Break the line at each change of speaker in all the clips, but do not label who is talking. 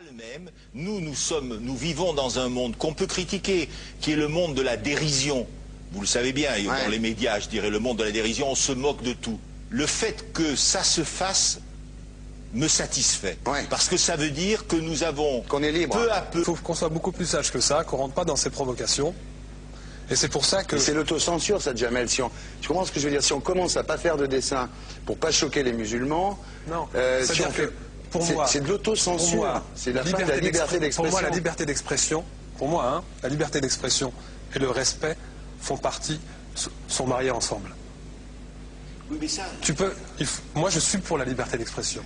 Le même, nous vivons dans un monde qu'on peut critiquer, qui est le monde de la dérision. Vous le savez bien, dans les médias, je dirais, le monde de la dérision, on se moque de tout. Le fait que ça se fasse me satisfait. Parce que ça veut dire que nous avons,
qu'on est libre.
Peu à peu...
Il faut qu'on soit beaucoup plus sage que ça, qu'on rentre pas dans ces provocations. Et c'est pour ça que...
C'est l'autocensure, ça, Jamel. Tu comprends ce que je veux dire? Si on commence à pas faire de dessin pour pas choquer les musulmans...
Non,
si on fait... Pour moi, c'est de l'autocensure. C'est la fin de la liberté d'expression.
Pour moi, la liberté d'expression, la liberté d'expression et le respect font partie, sont mariés ensemble.
Oui, mais ça...
Moi, je suis pour la liberté d'expression.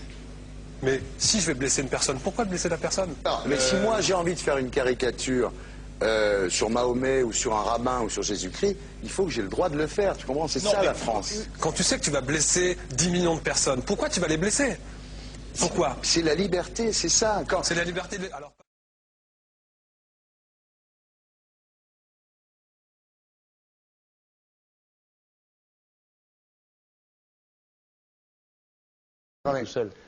Mais si je vais blesser une personne, pourquoi blesser la personne?
Mais si moi, j'ai envie de faire une caricature sur Mahomet ou sur un rabbin ou sur Jésus-Christ, il faut que j'ai le droit de le faire. Tu comprends? C'est ça, la France.
Quand tu sais que tu vas blesser 10 millions de personnes, pourquoi tu vas les blesser? Pourquoi?
C'est la liberté, c'est ça.
C'est la liberté de... Alors...
Non, mais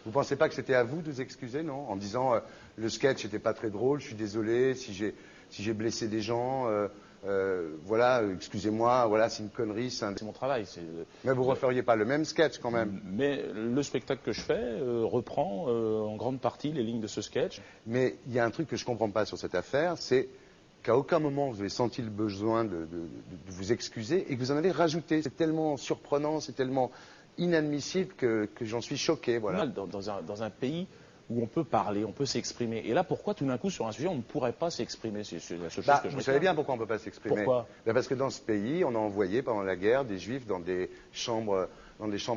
vous pensez pas que c'était à vous de vous excuser, non? En disant le sketch n'était pas très drôle, je suis désolé si j'ai blessé des gens, voilà, excusez-moi, voilà, c'est une connerie.
C'est mon travail.
Mais vous referiez pas le même sketch quand même?
Mais le spectacle que je fais reprend en grande partie les lignes de ce sketch.
Mais il y a un truc que je comprends pas sur cette affaire, c'est qu'à aucun moment vous avez senti le besoin de vous excuser et que vous en avez rajouté. C'est tellement surprenant, c'est tellement inadmissible que j'en suis choqué, voilà.
Dans un pays où on peut parler, on peut s'exprimer. Et là, pourquoi tout d'un coup, sur un sujet, on ne pourrait pas s'exprimer? C'est la seule chose que je
Vous savez bien pourquoi on ne peut pas s'exprimer.
Pourquoi?
Parce que dans ce pays, on a envoyé pendant la guerre des juifs dans des chambres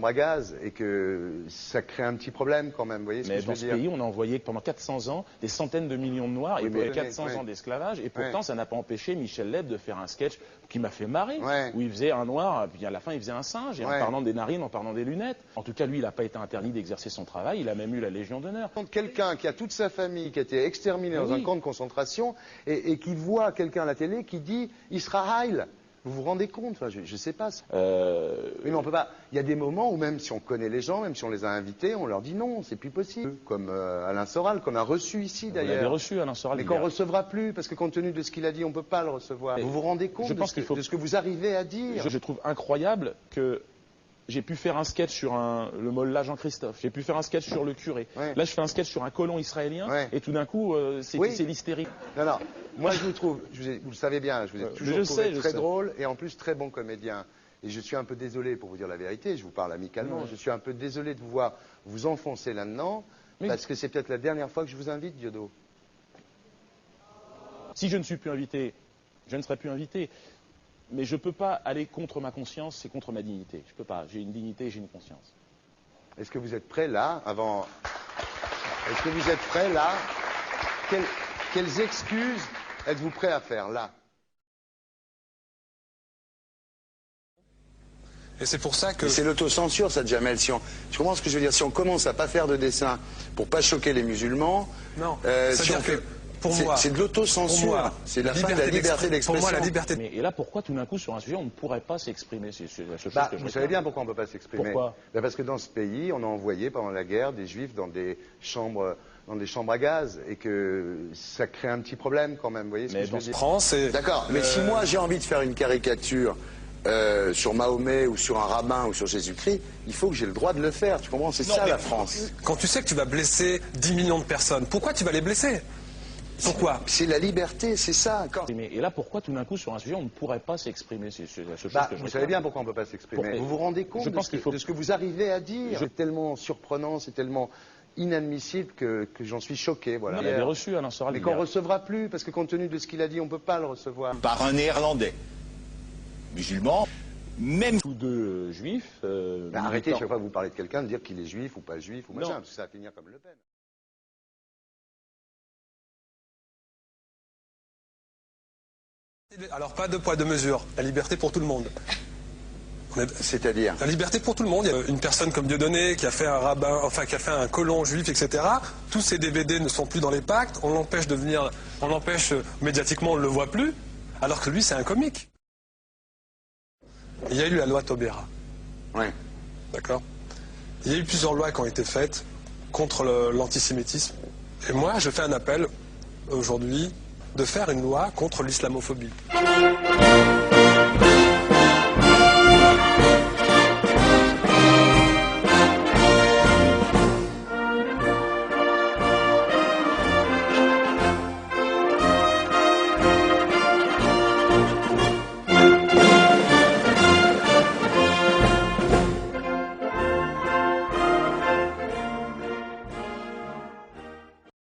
à gaz et que ça crée un petit problème quand même, vous voyez ce que je veux dire?
Mais dans ce pays, on a envoyé pendant 400 ans des centaines de millions de Noirs et pour 400 ans d'esclavage et pourtant ça n'a pas empêché Michel Leb de faire un sketch qui m'a fait marrer, où il faisait un noir, puis à la fin il faisait un singe, et en parlant des narines, en parlant des lunettes. En tout cas, lui, il n'a pas été interdit d'exercer son travail, il a même eu la Légion d'honneur.
Quelqu'un qui a toute sa famille qui a été exterminée dans un camp de concentration et qui voit quelqu'un à la télé qui dit Israël. Vous vous rendez compte? Enfin, je ne sais pas. Mais on peut pas. Il y a des moments où même si on connaît les gens, même si on les a invités, on leur dit non, c'est plus possible. Comme Alain Soral, qu'on a reçu ici d'ailleurs.
Vous l'avez reçu, Alain Soral.
Mais qu'on ne recevra plus, parce que compte tenu de ce qu'il a dit, on ne peut pas le recevoir. Vous vous rendez compte de ce que vous arrivez à dire?
Je trouve incroyable que j'ai pu faire un sketch sur le mollah Jean-Christophe, j'ai pu faire un sketch sur le curé. Là, je fais un sketch sur un colon israélien, et tout d'un coup, c'est l'hystérie.
Non, non. Moi, je vous trouve, vous le savez bien, je vous ai toujours trouvé très drôle et en plus très bon comédien. Et je suis un peu désolé, pour vous dire la vérité, je vous parle amicalement, je suis un peu désolé de vous voir vous enfoncer là-dedans, parce que c'est peut-être la dernière fois que je vous invite, Diodo.
Si je ne suis plus invité, je ne serai plus invité. Mais je ne peux pas aller contre ma conscience, c'est contre ma dignité. Je ne peux pas. J'ai une dignité et j'ai une conscience.
Est-ce que vous êtes prêt là, avant... Est-ce que vous êtes prêt là? Quelles excuses êtes-vous prêt à faire là?
Et c'est pour ça que...
C'est l'autocensure, ça, Jamel. Tu comprends ce que je veux dire? Si on commence à pas faire de dessin pour pas choquer les musulmans...
Non,
c'est de l'autocensure. C'est la fin de la liberté d'expression.
Pour moi, la liberté...
Et là, pourquoi tout d'un coup, sur un sujet, on ne pourrait pas s'exprimer? C'est la seule chose que je
Vous savez bien pourquoi on ne peut pas s'exprimer.
Pourquoi?
Parce que dans ce pays, on a envoyé pendant la guerre des juifs dans des chambres à gaz et que ça crée un petit problème quand même, vous voyez ce que je veux dire? D'accord, mais si moi j'ai envie de faire une caricature sur Mahomet ou sur un rabbin ou sur Jésus-Christ, il faut que j'ai le droit de le faire, tu comprends? C'est ça la France.
Quand tu sais que tu vas blesser 10 millions de personnes, pourquoi tu vas les blesser? Pourquoi?
C'est la liberté, c'est ça.
Et là, pourquoi tout d'un coup, sur un sujet, on ne pourrait pas s'exprimer? C'est la seule chose que je
Vous savez bien pourquoi on ne peut pas s'exprimer. Vous vous rendez compte de ce que vous arrivez à dire? C'est tellement surprenant, c'est tellement inadmissible que j'en suis choqué. Voilà.
Vous l'avez reçu, Alain Soral.
Mais qu'on ne recevra plus, parce que compte tenu de ce qu'il a dit, on ne peut pas le recevoir.
Par un Néerlandais, musulman, même...
Tous deux juifs...
arrêtez, chaque fois que vous parlez de quelqu'un, de dire qu'il est juif ou pas juif ou machin, parce que ça va finir comme Le Pen.
Alors, pas de poids, de mesure. La liberté pour tout le monde.
C'est-à-dire?
La liberté pour tout le monde. Il y a une personne comme Dieudonné qui a fait un rabbin, enfin qui a fait un colon juif, etc. Tous ces DVD ne sont plus dans les pactes. On l'empêche de venir, on l'empêche médiatiquement, on ne le voit plus. Alors que lui, c'est un comique. Il y a eu la loi Taubira.
Oui.
D'accord. Il y a eu plusieurs lois qui ont été faites contre l'antisémitisme. Et moi, je fais un appel aujourd'hui de faire une loi contre l'islamophobie.